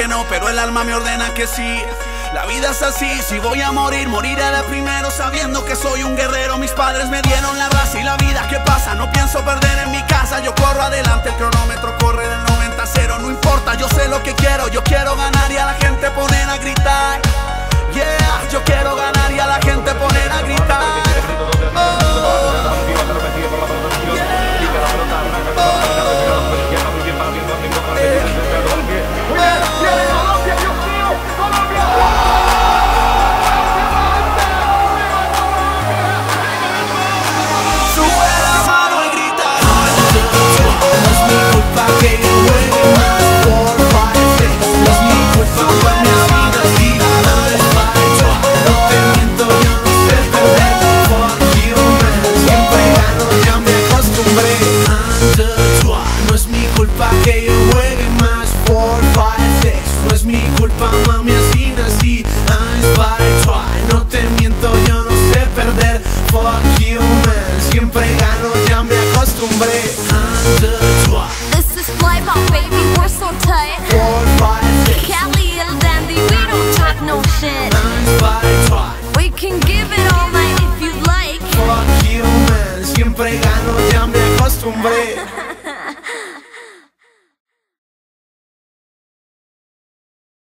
no, pero el alma me ordena que sí. La vida es así, si voy a morir, moriré de primero, sabiendo que soy un guerrero. Mis padres me dieron la raza y la vida que pasa, no pienso perder en mi casa. Yo corro adelante, el cronómetro corre del 90 a 0. No importa, yo sé lo que yo quiero ganar y a la gente poner a gritar. Yeah, yo quiero ganar y a la gente poner a gritar. Que yo juegue más 4, 5, 6. No es mi culpa, mami, así nací. I spy, try. No te miento, yo no sé perder. Fuck you, man. Siempre gano, ya me acostumbré. This is Fly Pop, baby, we're so tight. 4, 5, 6. Cali el dandy, we don't talk no shit. I spy, try. We can give it all night if you'd like. Fuck you, man. Siempre gano, ya me acostumbré.